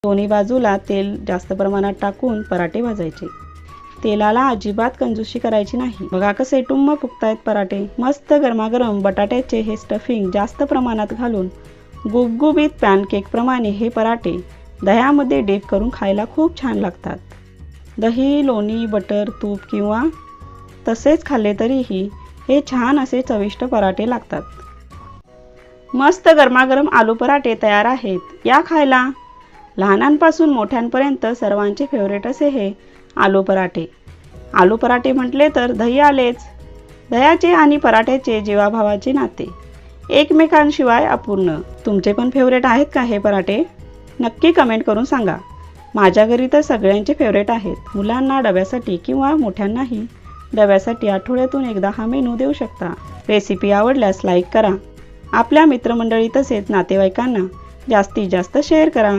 दोन्ही बाजूला तेल जास्त प्रमाणात टाकून पराठे भाजायचे। तेलाला अजिबात कंजूसी करायची नाही। बघा कसे टुम्म फुगतायत पराठे। मस्त गरमागरम बटाट्याचे हे स्टफिंग जास्त प्रमाणात घालून गुबगुबीत पॅनकेक प्रमाणे हे पराठे दह्यामध्ये डीप करून खायला खूप छान लागतात। दही, लोणी, बटर, तूप किंवा तसेच खाल्ले तरीही हे छान असे चविष्ट पराठे लागतात। मस्त गरमागरम आलू पराठे तयार आहेत। या खायला। लहानांपासून मोठ्यांपर्यंत सर्वांचे फेवरेट असे हे आलू पराठे। आलू पराठे म्हटले तर दही आलेच। दह्याचे आणि पराठ्याचे जीवाभावाचे नाते एकमेकांशिवाय अपूर्ण। तुमचे पण फेवरेट आहेत का हे पराठे? नक्की कमेंट करून सांगा। माझ्या घरी तर सगळ्यांचे फेवरेट आहेत। मुलांना डब्यासाठी किंवा मोठ्यांनाही डब्यासाठी आठवड्यातून एकदा हा मेनू देऊ शकता। रेसिपी आवडल्यास लाईक करा। आपल्या मित्रमंडळी तसेच नातेवाईकांना जास्तीत जास्त शेअर करा।